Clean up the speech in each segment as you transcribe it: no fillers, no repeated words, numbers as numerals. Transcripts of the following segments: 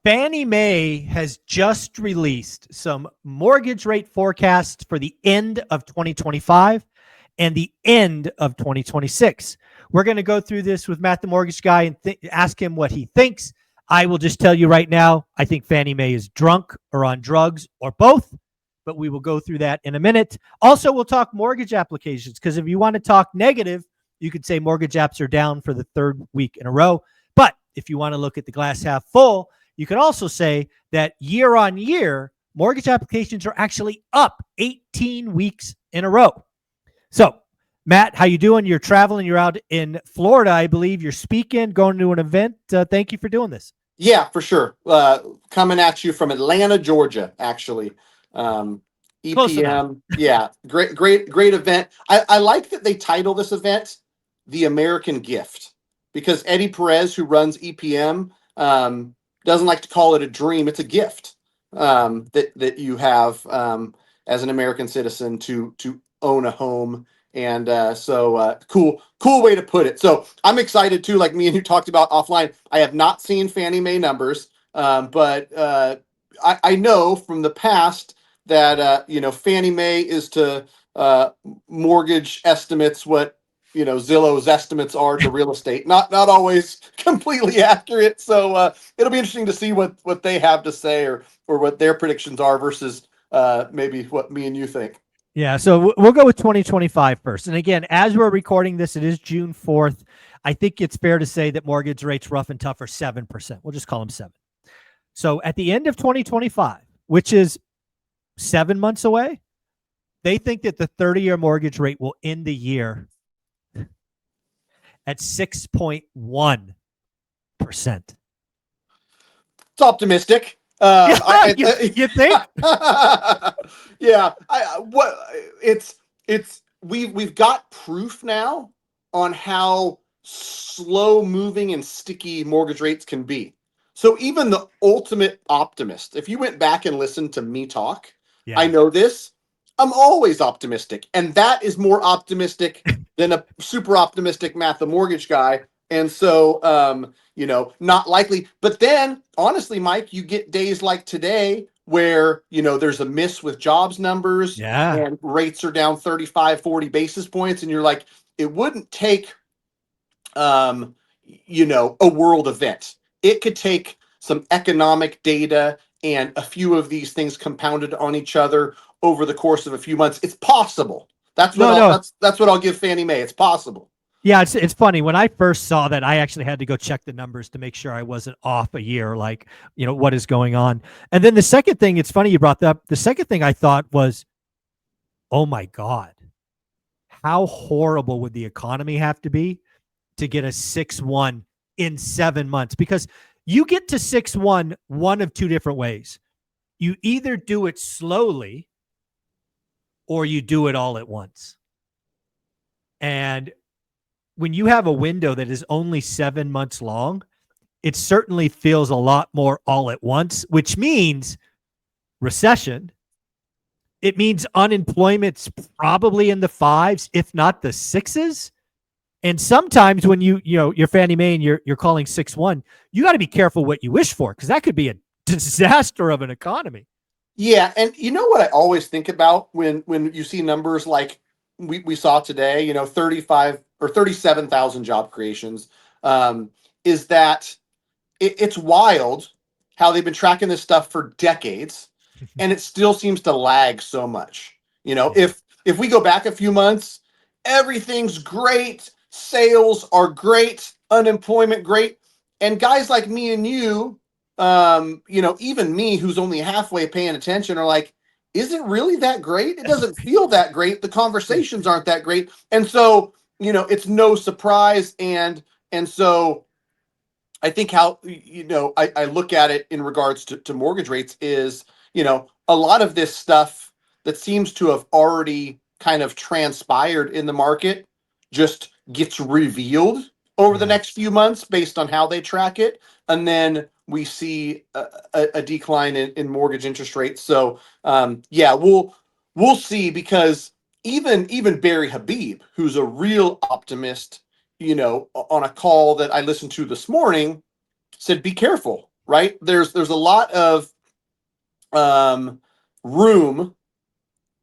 Fannie Mae has just released some mortgage rate forecasts for the end of 2025 and the end of 2026. We're going to go through this with Matt, the mortgage guy, and ask him what he thinks. I will just tell you right now, I think Fannie Mae is drunk or on drugs or both, but we will go through that in a minute. Also, we'll talk mortgage applications because if you want to talk negative, you could say mortgage apps are down for the third week in a row. But if you want to look at the glass half full, you can also say that year on year, mortgage applications are actually up 18 weeks in a row. So, Matt, how you doing? You're traveling. You're out in Florida, I believe. You're speaking, going to an event. Thank you for doing this. Yeah, for sure. Coming at you from Atlanta, Georgia, actually. Close enough. EPM. Yeah, great event. I like that they title this event The American Gift because Eddie Perez, who runs EPM, doesn't like to call it a dream. It's a gift that you have as an American citizen to own a home. And so cool way to put it. So I'm excited too, like me and you talked about offline. I have not seen Fannie Mae numbers, but I know from the past that Fannie Mae is to mortgage estimates what Zillow's estimates are to real estate. Not always completely accurate. So it'll be interesting to see what they have to say or what their predictions are versus maybe what me and you think. Yeah, so we'll go with 2025 first. And again, as we're recording this, it is June 4th. I think it's fair to say that mortgage rates rough and tough are 7%. We'll just call them 7. So at the end of 2025, which is 7 months away, they think that the 30-year mortgage rate will end the year at 6.1%. It's optimistic. You think? Yeah. We've got proof now on how slow moving and sticky mortgage rates can be. So even the ultimate optimist, if you went back and listened to me talk, Yeah. I know this. I'm always optimistic, and that is more optimistic than a super optimistic Matt the mortgage guy. And so, not likely. But then, honestly, Mike, you get days like today where, there's a miss with jobs numbers and rates are down 35, 40 basis points. And you're like, it wouldn't take, a world event. It could take some economic data and a few of these things compounded on each other over the course of a few months. It's possible. That's what I'll give Fannie Mae. It's possible. Yeah, it's funny. When I first saw that, I actually had to go check the numbers to make sure I wasn't off a year, like, what is going on. And then the second thing, it's funny you brought that up. The second thing I thought was, oh my God, how horrible would the economy have to be to get a 6.1 in 7 months? Because you get to 6.1 one of two different ways. You either do it slowly or you do it all at once. And when you have a window that is only 7 months long, it certainly feels a lot more all at once, which means recession. It means unemployment's probably in the 5s, if not the 6s. And sometimes when you're Fannie Mae and you're calling 6.1, you got to be careful what you wish for, because that could be a disaster of an economy. Yeah, and you know what I always think about when you see numbers like we saw today, 35 or 37,000 job creations, is that it's wild how they've been tracking this stuff for decades, and it still seems to lag so much. If we go back a few months, everything's great, sales are great, unemployment great, and guys like me and you, even me who's only halfway paying attention are like, is it really that great? It doesn't feel that great. The conversations aren't that great. And so, it's no surprise. And so I think how, I look at it in regards to mortgage rates is, a lot of this stuff that seems to have already kind of transpired in the market just gets revealed over the next few months based on how they track it. And then we see a decline in mortgage interest rates. So we'll see, because even Barry Habib, who's a real optimist, on a call that I listened to this morning, said, be careful. right? There's a lot of room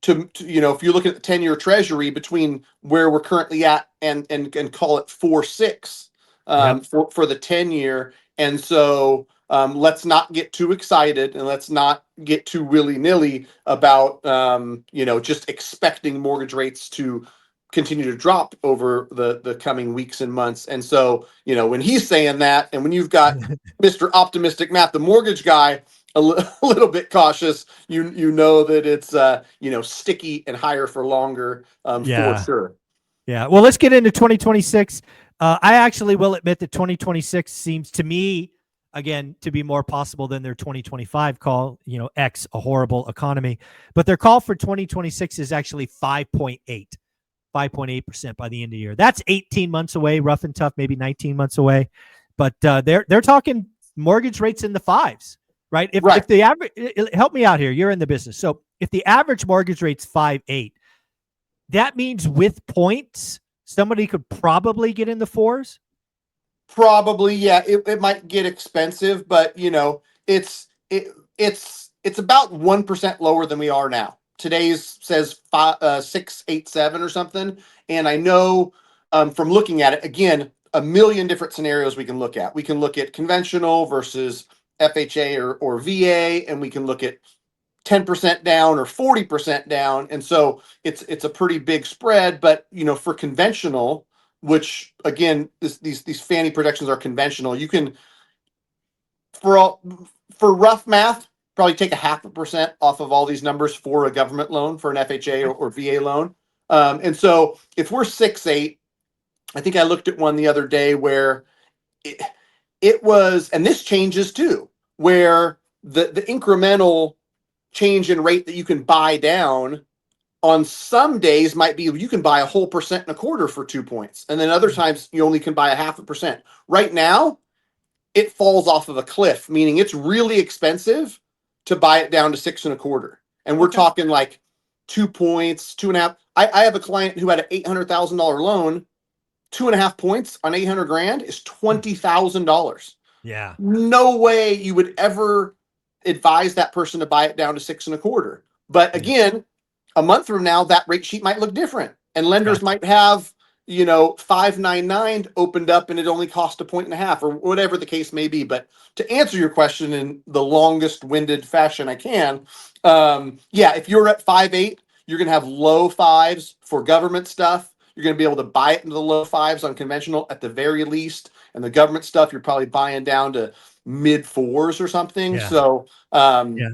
to if you look at the 10-year treasury between where we're currently at and call it 4.6 Yep. for the 10-year. And so let's not get too excited and let's not get too willy-nilly about just expecting mortgage rates to continue to drop over the coming weeks and months. And so when he's saying that, and when you've got Mr. Optimistic Matt, the mortgage guy, a little bit cautious, you know that it's sticky and higher for longer, for Yeah. sure. Yeah. Well, let's get into 2026. I actually will admit that 2026 seems to me, again, to be more possible than their 2025 call, X, a horrible economy. But their call for 2026 is actually 5.8% by the end of the year. That's 18 months away, rough and tough, maybe 19 months away. But they're talking mortgage rates in the fives, right? If the average, help me out here, you're in the business. So if the average mortgage rate's 5.8, that means with points, somebody could probably get in the fours. Probably, yeah. It might get expensive, but it's about 1% lower than we are now. Today's says 687 or something, and I know from looking at it again, a million different scenarios we can look at. We can look at conventional versus FHA or VA, and we can look at 10% down or 40% down. And so it's a pretty big spread, but for conventional, which again, these Fannie projections are conventional, you can for rough math, probably take a 0.5% off of all these numbers for a government loan, for an FHA or VA loan. And so if we're 6.8, I think I looked at one the other day where it was, and this changes too, where the incremental change in rate that you can buy down on some days might be you can buy a whole 1.25% for 2 points, and then other times you only can buy a 0.5%. Right now, it falls off of a cliff, meaning it's really expensive to buy it down to 6.25, and we're talking like 2 points, 2.5. I have a client who had an $800,000 loan. 2.5 points on 800 grand is $20,000. Yeah. No way you would ever advise that person to buy it down to 6.25. But again, a month from now, that rate sheet might look different, and lenders Gotcha. might have 599 opened up and it only cost 1.5 or whatever the case may be. But to answer your question in the longest winded fashion I can, if you're at 5.8, you're going to have low fives for government stuff. You're going to be able to buy it into the low fives on conventional at the very least. And the government stuff, you're probably buying down to mid fours or something. Yeah. So, Yeah.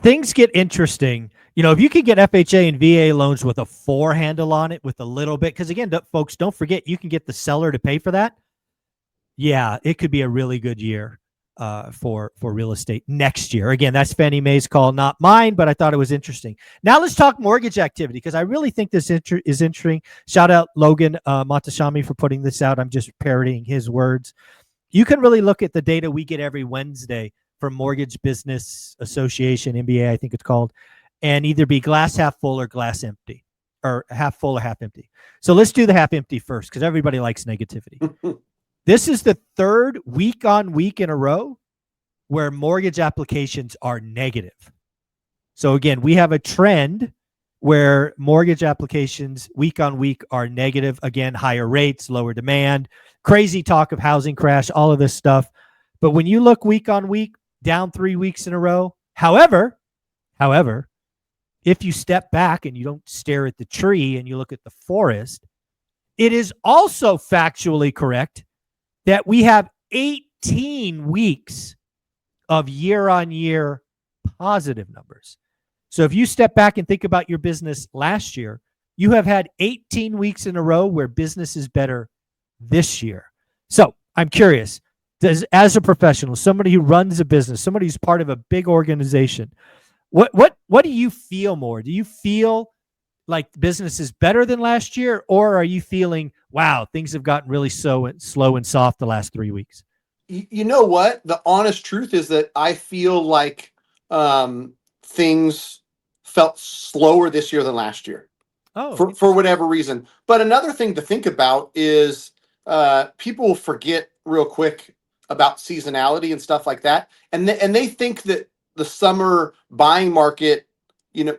Things get interesting. If you could get FHA and VA loans with a 4 handle on it with a little bit, because again, folks, don't forget, you can get the seller to pay for that. Yeah, it could be a really good year for real estate next year. Again, that's Fannie Mae's call, not mine, but I thought it was interesting. Now let's talk mortgage activity, because I really think this is interesting. Shout out Logan Montashami for putting this out. I'm just parodying his words. You can really look at the data we get every Wednesday from Mortgage Business Association, MBA, I think it's called, and either be glass half full or glass empty, or half full or half empty. So let's do the half empty first, because everybody likes negativity. This is the third week on week in a row where mortgage applications are negative. So again, we have a trend where mortgage applications week on week are negative. Again, higher rates, lower demand, crazy talk of housing crash, all of this stuff. But when you look week on week, down 3 weeks in a row. However, if you step back and you don't stare at the tree and you look at the forest, it is also factually correct that we have 18 weeks of year-on-year positive numbers. So if you step back and think about your business last year, you have had 18 weeks in a row where business is better this year. So I'm curious, as a professional, somebody who runs a business, somebody who's part of a big organization, what do you feel more? Do you feel like business is better than last year, or are you feeling, wow, things have gotten really slow and soft the last 3 weeks? You know what? The honest truth is that I feel like things felt slower this year than last year. Oh, For whatever reason. But another thing to think about is people forget real quick about seasonality and stuff like that, and they think that the summer buying market,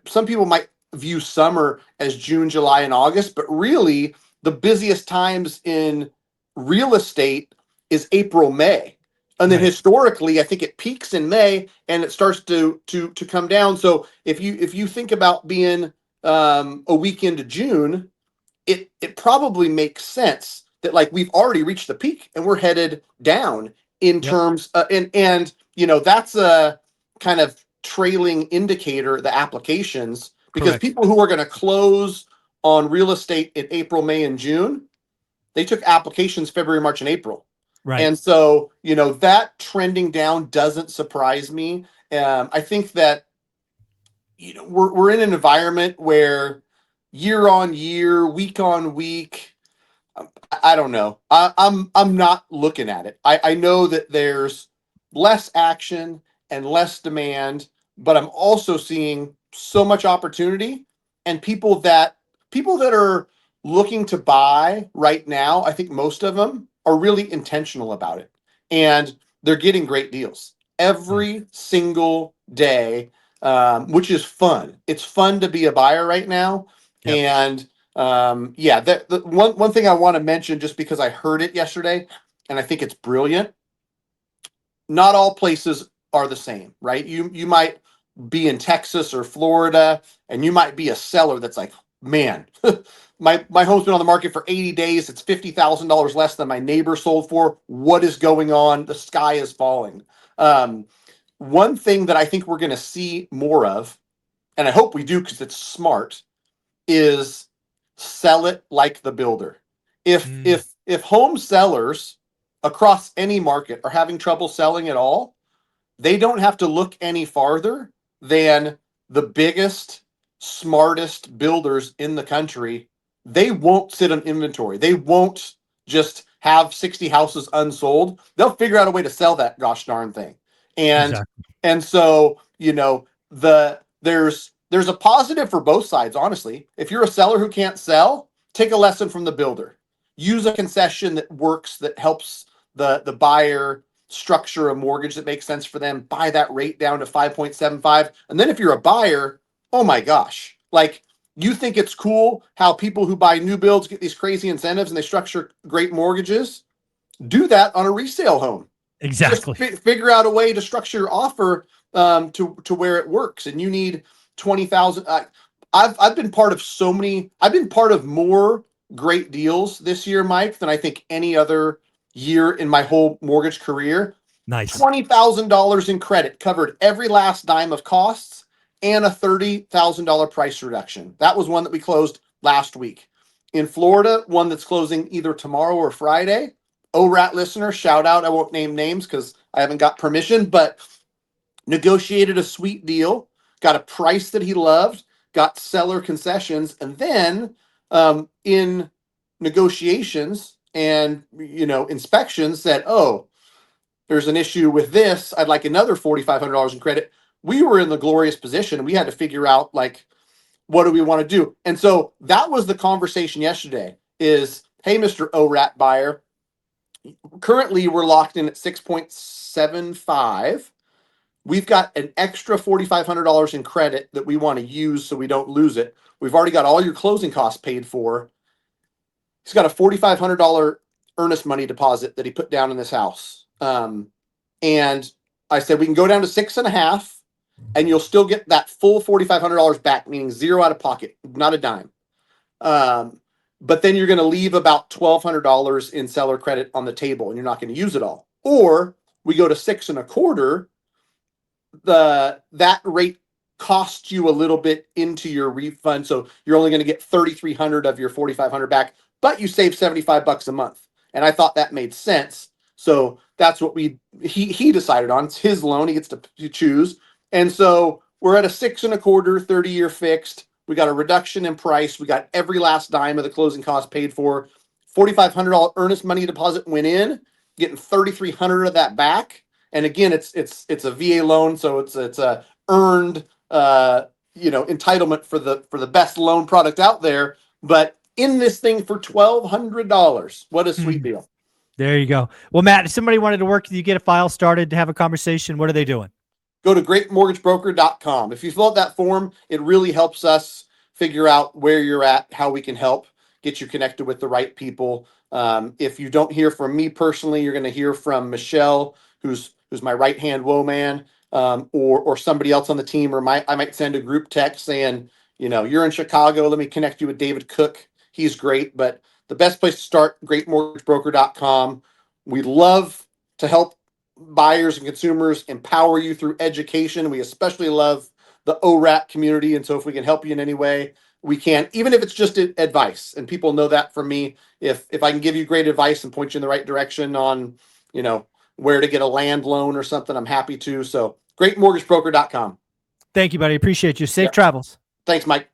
some people might view summer as June, July, and August, but really the busiest times in real estate is April, May. And then Right. historically, I think it peaks in May and it starts to come down. So if you think about being a week into June, it probably makes sense that like we've already reached the peak and we're headed down in Yep. terms and that's a kind of trailing indicator, the applications, because Correct. people who are going to close on real estate in April, May, and June, they took applications February, March, and April. Right. And so, that trending down doesn't surprise me. I think that, we're in an environment where year on year, week on week, I don't know. I'm not looking at it. I know that there's less action and less demand, but I'm also seeing so much opportunity and people that are looking to buy right now. I think most of them are really intentional about it, and they're getting great deals Yeah. every single day, which is fun. It's fun to be a buyer right now, Yep. and yeah, the one thing I want to mention, just because I heard it yesterday and I think it's brilliant. Not all places are the same, right? You might be in Texas or Florida and you might be a seller that's like, man, my home's been on the market for 80 days. It's $50,000 less than my neighbor sold for. What is going on? The sky is falling. Um, One thing that I think we're going to see more of, and I hope we do because it's smart, is sell it like the builder. If Mm. if if home sellers across any market are having trouble selling at all, they don't have to look any farther than the biggest, smartest builders in the country. They won't sit on inventory. They won't just have 60 houses unsold. They'll figure out a way to sell that gosh darn thing. And Exactly. and so, there's a positive for both sides, honestly. If you're a seller who can't sell, take a lesson from the builder. Use a concession that works, that helps the buyer structure a mortgage that makes sense for them, buy that rate down to 5.75. And then if you're a buyer, oh my gosh, like, you think it's cool how people who buy new builds get these crazy incentives and they structure great mortgages? Do that on a resale home. Just Exactly. figure out a way to structure your offer to where it works. And you need 20,000. I've been part of so many. I've been part of more great deals this year, Mike, than I think any other year in my whole mortgage career. Nice. $20,000 in credit covered every last dime of costs and a $30,000 price reduction. That was one that we closed last week. In Florida, one that's closing either tomorrow or Friday. ORAT listener, shout out. I won't name names because I haven't got permission, but negotiated a sweet deal, got a price that he loved, got seller concessions, and then in negotiations and inspections said, "Oh, there's an issue with this. I'd like another $4,500 in credit." We were in the glorious position. We had to figure out, like, what do we want to do? And so that was the conversation yesterday is, hey, Mr. ORAT buyer, currently we're locked in at 6.75. We've got an extra $4,500 in credit that we want to use so we don't lose it. We've already got all your closing costs paid for. He's got a $4,500 earnest money deposit that he put down in this house. And I said, we can go down to 6.5 and you'll still get that full $4,500 back, meaning zero out of pocket, not a dime. But then you're going to leave about $1,200 in seller credit on the table and you're not going to use it all. Or we go to 6.25, that rate costs you a little bit into your refund, so you're only going to get 3,300 of your 4,500 back, but you save $75 a month. And I thought that made sense, so that's what he decided on. It's his loan; he gets to choose. And so we're at a 6.25 30-year fixed. We got a reduction in price. We got every last dime of the closing costs paid for. $4,500 earnest money deposit went in, getting 3,300 of that back. And again, it's a VA loan, so it's a earned entitlement for the best loan product out there. But in this thing for $1,200, what a sweet Mm. deal! There you go. Well, Matt, if somebody wanted to work with you, get a file started to have a conversation, what are they doing? Go to greatmortgagebroker.com. If you fill out that form, it really helps us figure out where you're at, how we can help get you connected with the right people. If you don't hear from me personally, you're going to hear from Michelle, who's my right hand woe man, or somebody else on the team, or I might send a group text saying, you're in Chicago. Let me connect you with David Cook. He's great. But the best place to start, greatmortgagebroker.com. We love to help buyers and consumers, empower you through education. We especially love the ORAT community. And so if we can help you in any way, we can, even if it's just advice. And people know that from me. If I can give you great advice and point you in the right direction on, where to get a land loan or something, I'm happy to. So greatmortgagebroker.com. Thank you, buddy. Appreciate you. Safe Yep. travels. Thanks, Mike.